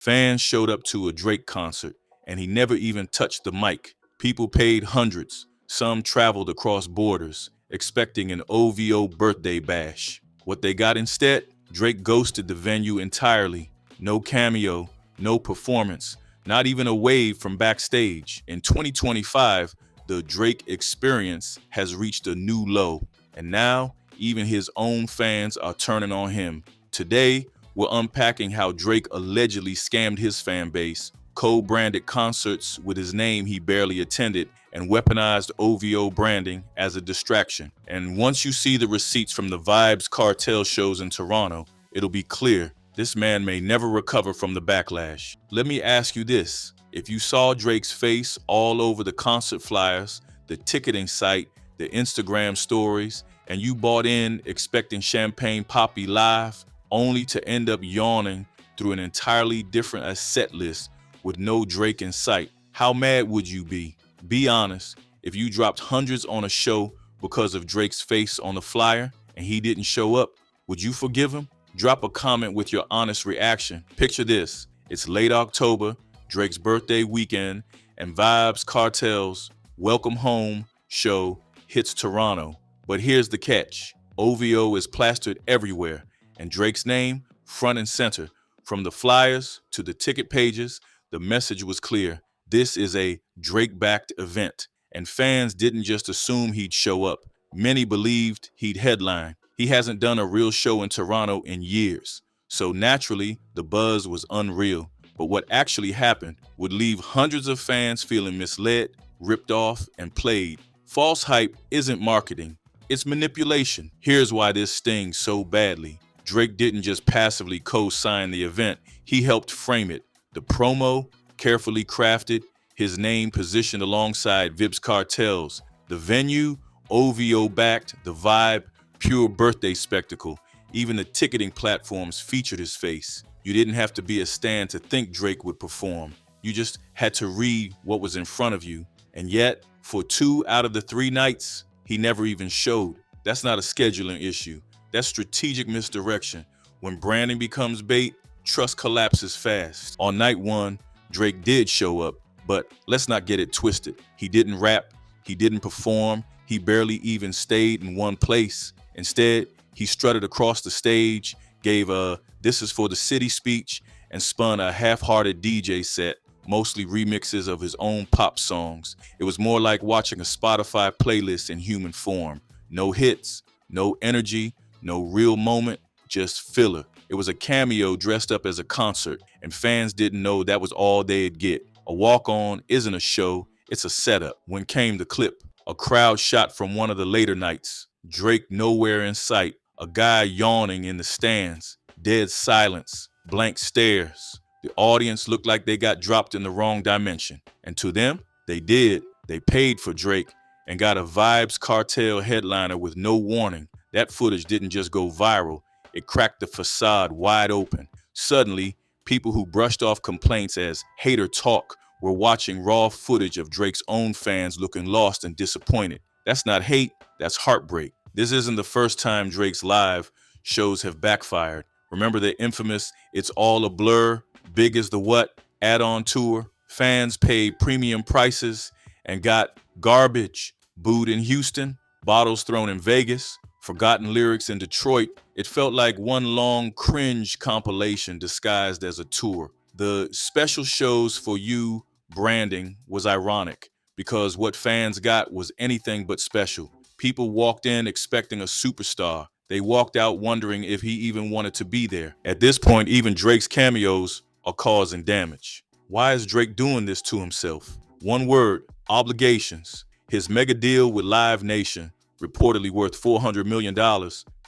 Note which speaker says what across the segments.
Speaker 1: Fans showed up to a Drake concert, and he never even touched the mic. People paid hundreds. Some traveled across borders, expecting an OVO birthday bash. What they got instead? Drake ghosted the venue entirely. No cameo, no performance, not even a wave from backstage. In 2025, the Drake experience has reached a new low, and now even his own fans are turning on him. Today, we're unpacking how Drake allegedly scammed his fan base, co-branded concerts with his name he barely attended, and weaponized OVO branding as a distraction. And once you see the receipts from the Vybz Kartel shows in Toronto, it'll be clear this man may never recover from the backlash. Let me ask you this. If you saw Drake's face all over the concert flyers, the ticketing site, the Instagram stories, and you bought in expecting Champagne Papi live, only to end up yawning through an entirely different set list with no Drake in sight, how mad would you be? Be honest. If you dropped hundreds on a show because of Drake's face on the flyer and he didn't show up, would you forgive him? Drop a comment with your honest reaction. Picture this. It's late October, Drake's birthday weekend, and Vybz Kartel's Welcome Home show hits Toronto. But here's the catch. OVO is plastered everywhere, and Drake's name front and center. From the flyers to the ticket pages, the message was clear. This is a Drake-backed event, and fans didn't just assume he'd show up. Many believed he'd headline. He hasn't done a real show in Toronto in years, so naturally, the buzz was unreal. But what actually happened would leave hundreds of fans feeling misled, ripped off, and played. False hype isn't marketing, it's manipulation. Here's why this stings so badly. Drake didn't just passively co-sign the event, he helped frame it. The promo, carefully crafted, his name positioned alongside Vybz Kartel's. The venue, OVO-backed, the vibe, pure birthday spectacle. Even the ticketing platforms featured his face. You didn't have to be a stan to think Drake would perform. You just had to read what was in front of you. And yet, for 2 out of the 3 nights, he never even showed. That's not a scheduling issue. That's strategic misdirection. When branding becomes bait, trust collapses fast. On night 1, Drake did show up, but let's not get it twisted. He didn't rap, he didn't perform, he barely even stayed in one place. Instead, he strutted across the stage, gave a "This is for the city" speech, and spun a half-hearted DJ set, mostly remixes of his own pop songs. It was more like watching a Spotify playlist in human form. No hits, no energy, no real moment, just filler. It was a cameo dressed up as a concert, and fans didn't know that was all they'd get. A walk-on isn't a show, it's a setup. When came the clip, a crowd shot from one of the later nights. Drake nowhere in sight, a guy yawning in the stands, dead silence, blank stares. The audience looked like they got dropped in the wrong dimension. And to them, they did. They paid for Drake and got a Vybz Kartel headliner with no warning. That footage didn't just go viral, it cracked the facade wide open. Suddenly, people who brushed off complaints as hater talk were watching raw footage of Drake's own fans looking lost and disappointed. That's not hate, that's heartbreak. This isn't the first time Drake's live shows have backfired. Remember the infamous "It's All a Blur, Big as the What" add-on tour? Fans paid premium prices and got garbage. Booed in Houston, bottles thrown in Vegas, forgotten lyrics in Detroit. It felt like one long cringe compilation disguised as a tour. The special shows for you branding was ironic because what fans got was anything but special. People walked in expecting a superstar. They walked out wondering if he even wanted to be there. At this point, even Drake's cameos are causing damage. Why is Drake doing this to himself? One word: obligations. His mega deal with Live Nation, reportedly worth $400 million,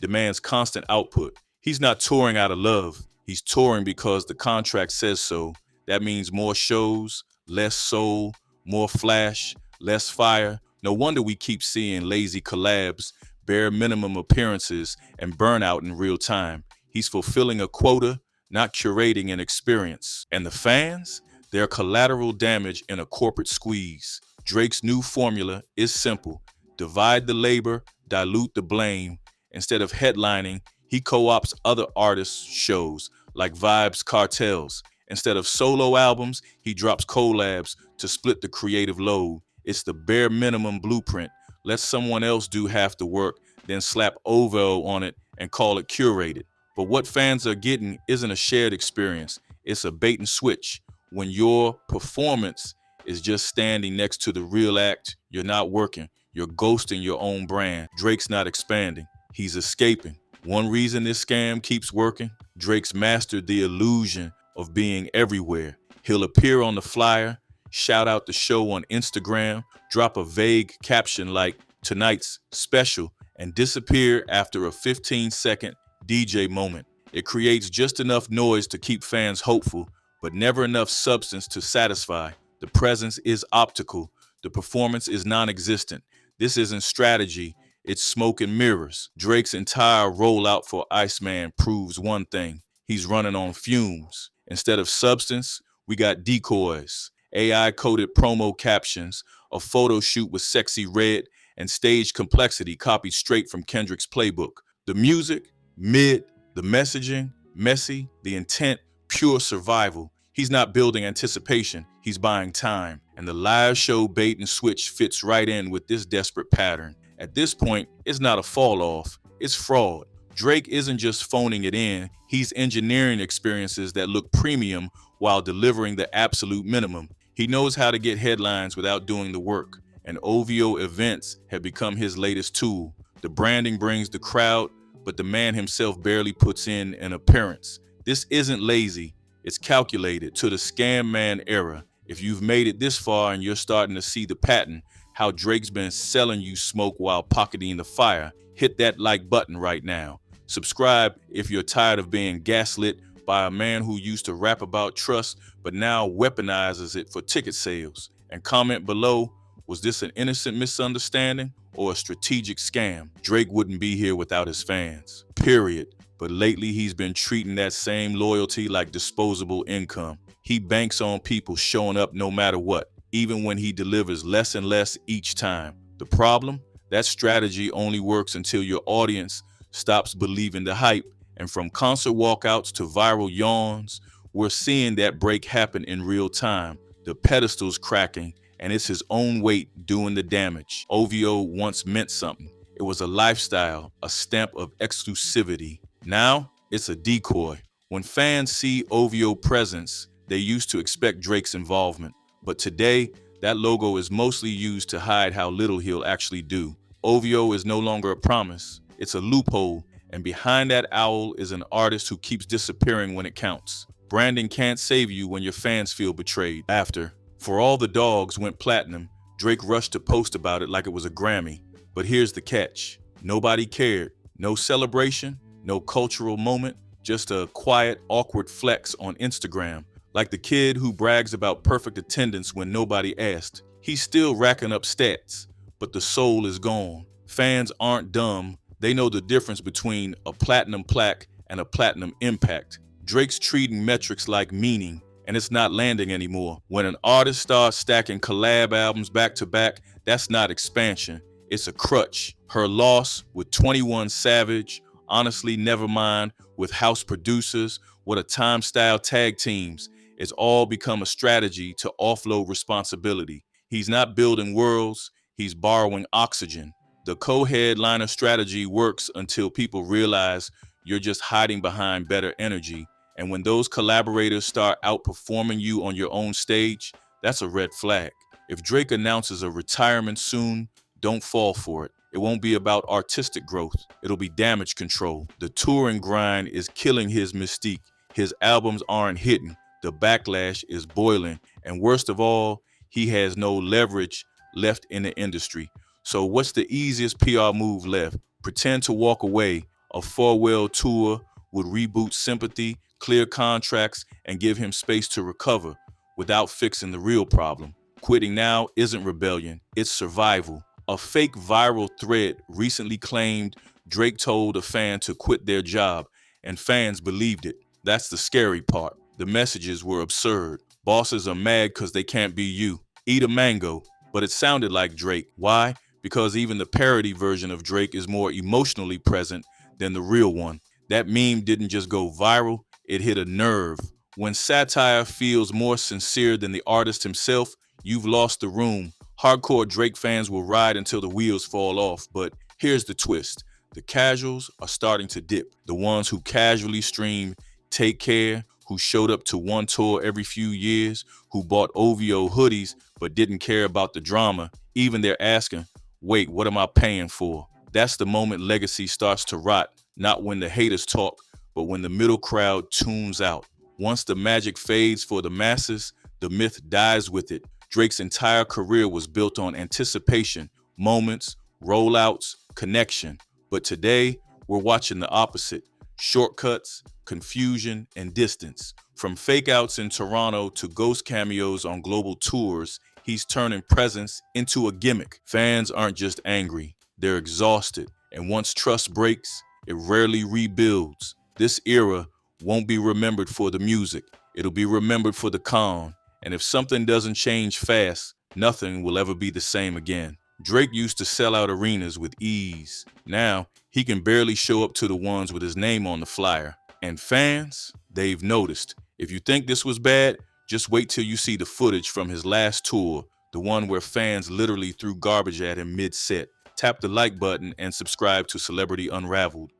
Speaker 1: demands constant output. He's not touring out of love. He's touring because the contract says so. That means more shows, less soul, more flash, less fire. No wonder we keep seeing lazy collabs, bare minimum appearances, and burnout in real time. He's fulfilling a quota, not curating an experience. And the fans? They're collateral damage in a corporate squeeze. Drake's new formula is simple. Divide the labor, dilute the blame. Instead of headlining, he co-ops other artists' shows like Vybz Kartel's. Instead of solo albums, he drops collabs to split the creative load. It's the bare minimum blueprint. Let someone else do half the work, then slap OVO on it and call it curated. But what fans are getting isn't a shared experience. It's a bait and switch. When your performance is just standing next to the real act, you're not working. You're ghosting your own brand. Drake's not expanding. He's escaping. One reason this scam keeps working, Drake's mastered the illusion of being everywhere. He'll appear on the flyer, shout out the show on Instagram, drop a vague caption like tonight's special, and disappear after a 15-second DJ moment. It creates just enough noise to keep fans hopeful, but never enough substance to satisfy. The presence is optical. The performance is non-existent. This isn't strategy. It's smoke and mirrors. Drake's entire rollout for Iceman proves one thing. He's running on fumes. Instead of substance, we got decoys, AI-coded promo captions, a photo shoot with sexy red, and stage complexity copied straight from Kendrick's playbook. The music, mid. The messaging, messy. The intent, pure survival. He's not building anticipation. He's buying time. And the live show bait and switch fits right in with this desperate pattern. At this point, it's not a fall off. It's fraud. Drake isn't just phoning it in. He's engineering experiences that look premium while delivering the absolute minimum. He knows how to get headlines without doing the work. And OVO events have become his latest tool. The branding brings the crowd, but the man himself barely puts in an appearance. This isn't lazy. It's calculated. To the scam man era, if you've made it this far and you're starting to see the pattern, how Drake's been selling you smoke while pocketing the fire, hit that like button right now. Subscribe if you're tired of being gaslit by a man who used to rap about trust but now weaponizes it for ticket sales. And comment below, was this an innocent misunderstanding or a strategic scam? Drake wouldn't be here without his fans, period. But lately he's been treating that same loyalty like disposable income. He banks on people showing up no matter what, even when he delivers less and less each time. The problem? That strategy only works until your audience stops believing the hype. And from concert walkouts to viral yawns, we're seeing that break happen in real time. The pedestal's cracking, and it's his own weight doing the damage. OVO once meant something. It was a lifestyle, a stamp of exclusivity. Now, it's a decoy. When fans see OVO presence, they used to expect Drake's involvement. But today, that logo is mostly used to hide how little he'll actually do. OVO is no longer a promise. It's a loophole. And behind that owl is an artist who keeps disappearing when it counts. Branding can't save you when your fans feel betrayed. After For All the Dogs went platinum, Drake rushed to post about it like it was a Grammy. But here's the catch. Nobody cared. No celebration, no cultural moment, just a quiet, awkward flex on Instagram. Like the kid who brags about perfect attendance when nobody asked. He's still racking up stats, but the soul is gone. Fans aren't dumb. They know the difference between a platinum plaque and a platinum impact. Drake's treating metrics like meaning, and it's not landing anymore. When an artist starts stacking collab albums back to back, that's not expansion. It's a crutch. Her loss with 21 Savage, honestly, never mind with house producers, what a time-style tag teams. It's all become a strategy to offload responsibility. He's not building worlds, he's borrowing oxygen. The co-headliner strategy works until people realize you're just hiding behind better energy. And when those collaborators start outperforming you on your own stage, that's a red flag. If Drake announces a retirement soon, don't fall for it. It won't be about artistic growth. It'll be damage control. The touring grind is killing his mystique. His albums aren't hitting. The backlash is boiling. And worst of all, he has no leverage left in the industry. So what's the easiest PR move left? Pretend to walk away. A farewell tour would reboot sympathy, clear contracts, and give him space to recover without fixing the real problem. Quitting now isn't rebellion, it's survival. A fake viral thread recently claimed Drake told a fan to quit their job, and fans believed it. That's the scary part. The messages were absurd. Bosses are mad because they can't be you. Eat a mango. But it sounded like Drake. Why? Because even the parody version of Drake is more emotionally present than the real one. That meme didn't just go viral, it hit a nerve. When satire feels more sincere than the artist himself, you've lost the room. Hardcore Drake fans will ride until the wheels fall off, but here's the twist. The casuals are starting to dip. The ones who casually stream Take Care, who showed up to one tour every few years, who bought OVO hoodies but didn't care about the drama, even they're asking, wait, what am I paying for? That's the moment legacy starts to rot, not when the haters talk, but when the middle crowd tunes out. Once the magic fades for the masses, the myth dies with it. Drake's entire career was built on anticipation, moments, rollouts, connection. But today, we're watching the opposite. Shortcuts, confusion, and distance. From fake outs in Toronto to ghost cameos on global tours, he's turning presence into a gimmick. Fans aren't just angry, they're exhausted. And once trust breaks, it rarely rebuilds. This era won't be remembered for the music. It'll be remembered for the con. And if something doesn't change fast, nothing will ever be the same again. Drake used to sell out arenas with ease. Now, he can barely show up to the ones with his name on the flyer. And fans, they've noticed. If you think this was bad, just wait till you see the footage from his last tour, the one where fans literally threw garbage at him mid-set. Tap the like button and subscribe to Celebrity Unraveled.